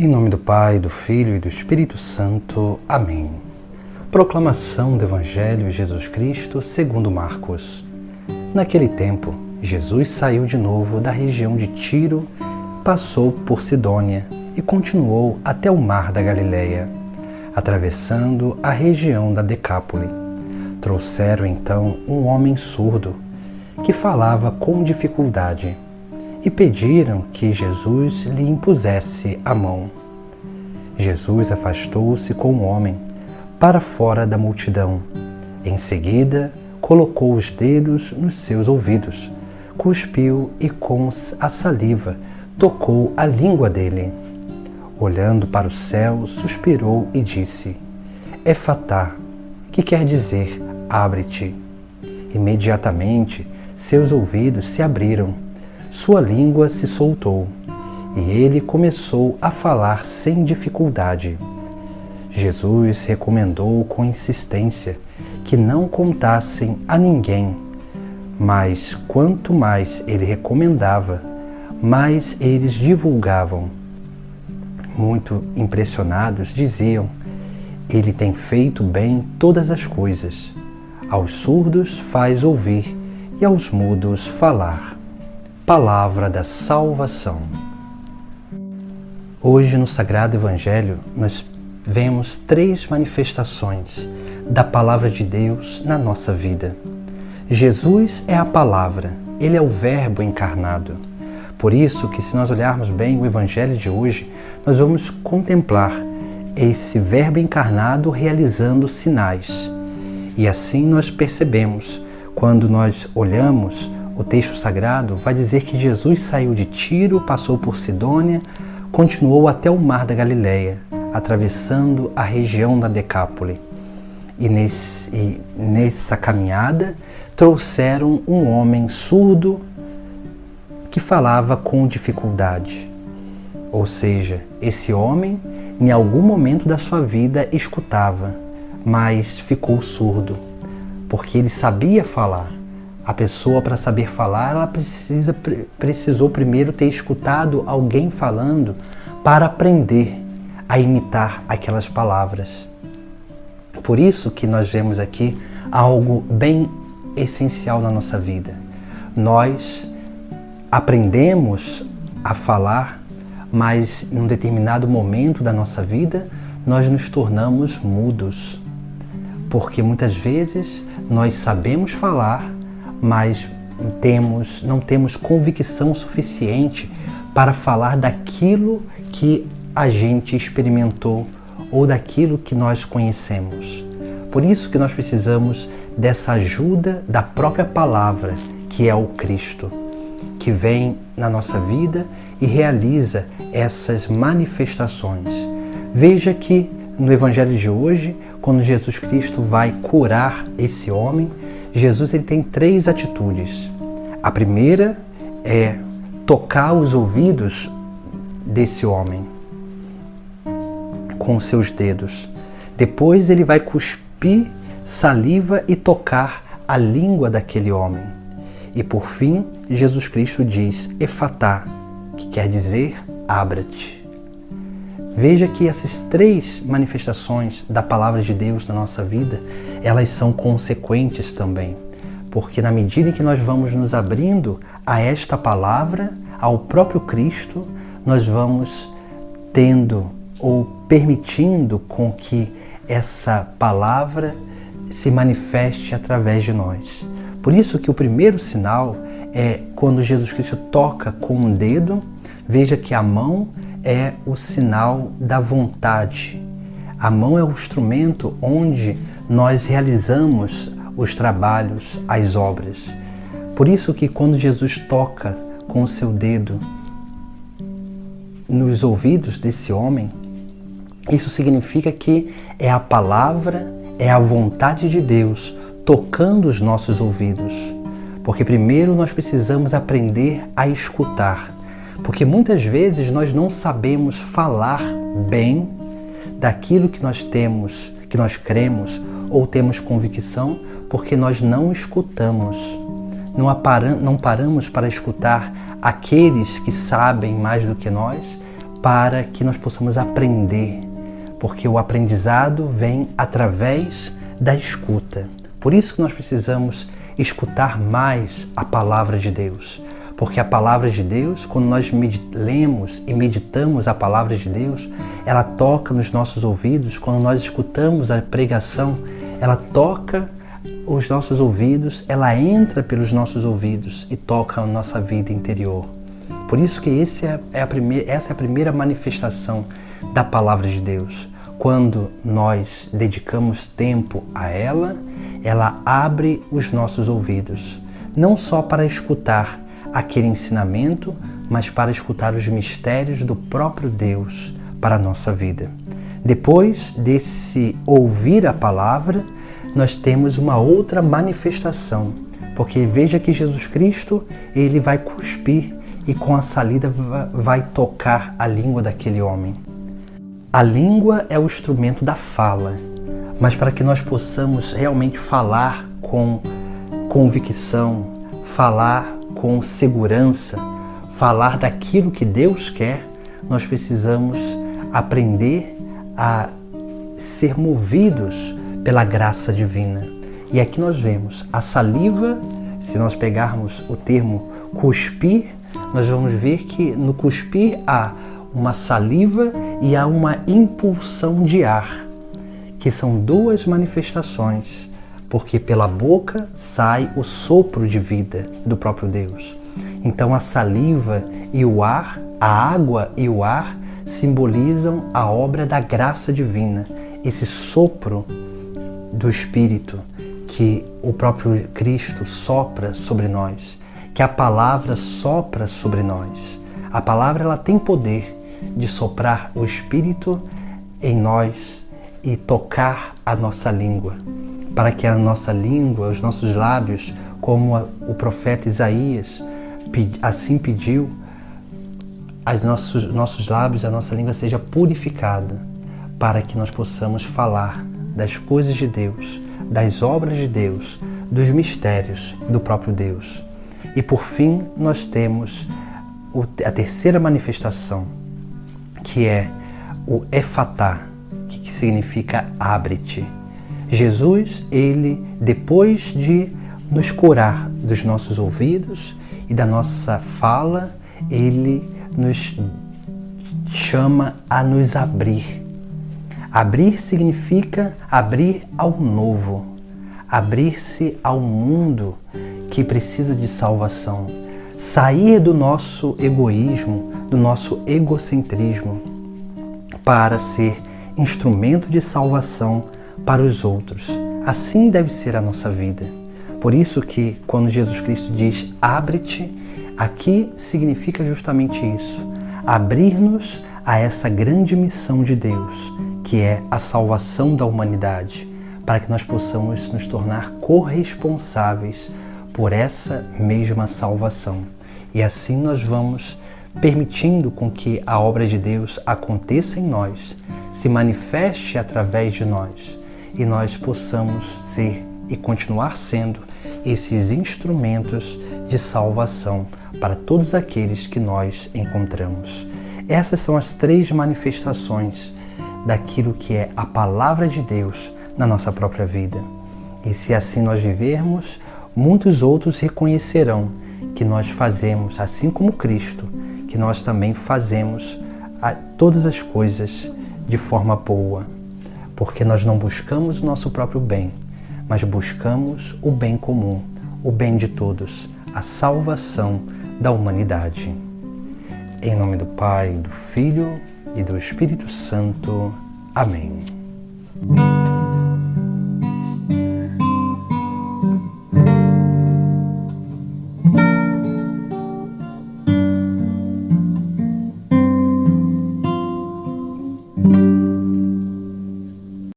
Em nome do Pai, do Filho e do Espírito Santo. Amém. Proclamação do Evangelho de Jesus Cristo segundo Marcos. Naquele tempo, Jesus saiu de novo da região de Tiro, passou por Sidônia e continuou até o mar da Galileia, atravessando a região da Decápole. Trouxeram então um homem surdo, que falava com dificuldade, e pediram que Jesus lhe impusesse a mão. Jesus afastou-se com o homem para fora da multidão. Em seguida, colocou os dedos nos seus ouvidos, cuspiu e com a saliva tocou a língua dele. Olhando para o céu, suspirou e disse: Efatá, que quer dizer abre-te. Imediatamente, seus ouvidos se abriram, sua língua se soltou, e ele começou a falar sem dificuldade. Jesus recomendou com insistência que não contassem a ninguém, mas quanto mais ele recomendava, mais eles divulgavam. Muito impressionados, diziam: Ele tem feito bem todas as coisas. Aos surdos faz ouvir e aos mudos falar. Palavra da salvação. Hoje, no Sagrado Evangelho, nós vemos 3 manifestações da Palavra de Deus na nossa vida. Jesus é a Palavra, Ele é o Verbo encarnado. Por isso que, se nós olharmos bem o Evangelho de hoje, nós vamos contemplar esse Verbo encarnado realizando sinais. E assim nós percebemos, quando nós olhamos o texto sagrado, vai dizer que Jesus saiu de Tiro, passou por Sidônia, continuou até o mar da Galileia, atravessando a região da Decápole. E nessa caminhada trouxeram um homem surdo que falava com dificuldade. Ou seja, esse homem, em algum momento da sua vida, escutava, mas ficou surdo, porque ele sabia falar. A pessoa, para saber falar, ela precisou primeiro ter escutado alguém falando para aprender a imitar aquelas palavras. Por isso que nós vemos aqui algo bem essencial na nossa vida. Nós aprendemos a falar, mas em um determinado momento da nossa vida, nós nos tornamos mudos. Porque muitas vezes nós sabemos falar, mas não temos convicção suficiente para falar daquilo que a gente experimentou ou daquilo que nós conhecemos. Por isso que nós precisamos dessa ajuda da própria palavra, que é o Cristo, que vem na nossa vida e realiza essas manifestações. Veja que no Evangelho de hoje, quando Jesus Cristo vai curar esse homem, Jesus ele tem 3 atitudes. A primeira é tocar os ouvidos desse homem com seus dedos. Depois ele vai cuspir saliva e tocar a língua daquele homem. E por fim, Jesus Cristo diz Efatá, que quer dizer abra-te. Veja que essas 3 manifestações da Palavra de Deus na nossa vida, elas são consequentes também. Porque na medida em que nós vamos nos abrindo a esta palavra, ao próprio Cristo, nós vamos tendo ou permitindo com que essa palavra se manifeste através de nós. Por isso que o primeiro sinal é quando Jesus Cristo toca com um dedo. Veja que a mão é o sinal da vontade. A mão é o instrumento onde nós realizamos os trabalhos, as obras. Por isso que quando Jesus toca com o seu dedo nos ouvidos desse homem, isso significa que é a palavra, é a vontade de Deus tocando os nossos ouvidos. Porque primeiro nós precisamos aprender a escutar. Porque muitas vezes nós não sabemos falar bem daquilo que nós temos, que nós cremos ou temos convicção, porque nós não escutamos. Não paramos para escutar aqueles que sabem mais do que nós, para que nós possamos aprender, porque o aprendizado vem através da escuta. Por isso que nós precisamos escutar mais a palavra de Deus, porque a palavra de Deus, quando nós lemos e meditamos a palavra de Deus, ela toca nos nossos ouvidos. Quando nós escutamos a pregação, ela toca os nossos ouvidos, ela entra pelos nossos ouvidos e toca a nossa vida interior. Por isso que essa é a primeira manifestação da palavra de Deus. Quando nós dedicamos tempo a ela, ela abre os nossos ouvidos, não só para escutar aquele ensinamento, mas para escutar os mistérios do próprio Deus para a nossa vida. Depois desse ouvir a palavra, nós temos uma outra manifestação, porque veja que Jesus Cristo, ele vai cuspir e com a saliva vai tocar a língua daquele homem. A língua é o instrumento da fala, mas para que nós possamos realmente falar com convicção, falar com segurança, falar daquilo que Deus quer, nós precisamos aprender a ser movidos pela graça divina. E aqui nós vemos a saliva, se nós pegarmos o termo cuspir, nós vamos ver que no cuspir há uma saliva e há uma impulsão de ar, que são duas manifestações, porque pela boca sai o sopro de vida do próprio Deus. Então a saliva e o ar, a água e o ar simbolizam a obra da graça divina, esse sopro do Espírito que o próprio Cristo sopra sobre nós, que a palavra sopra sobre nós. A palavra ela tem poder de soprar o Espírito em nós e tocar a nossa língua, para que a nossa língua, os nossos lábios, como o profeta Isaías assim pediu, nossos lábios, a nossa língua seja purificada, para que nós possamos falar das coisas de Deus, das obras de Deus, dos mistérios do próprio Deus. E por fim, nós temos a terceira manifestação, que é o efatá, que significa abre-te. Jesus, ele, depois de nos curar dos nossos ouvidos e da nossa fala, ele nos chama a nos abrir. Abrir significa abrir ao novo, abrir-se ao mundo que precisa de salvação, sair do nosso egoísmo, do nosso egocentrismo, para ser instrumento de salvação para os outros. Assim deve ser a nossa vida. Por isso que quando Jesus Cristo diz abre-te, aqui significa justamente isso, abrir-nos a essa grande missão de Deus, que é a salvação da humanidade, para que nós possamos nos tornar corresponsáveis por essa mesma salvação. E assim nós vamos permitindo com que a obra de Deus aconteça em nós, se manifeste através de nós, e nós possamos ser e continuar sendo esses instrumentos de salvação para todos aqueles que nós encontramos. Essas são as três manifestações daquilo que é a palavra de Deus na nossa própria vida. E se assim nós vivermos, muitos outros reconhecerão que nós fazemos, assim como Cristo, que nós também fazemos todas as coisas de forma boa, porque nós não buscamos o nosso próprio bem, mas buscamos o bem comum, o bem de todos, a salvação da humanidade. Em nome do Pai, do Filho e do Espírito Santo. Amém.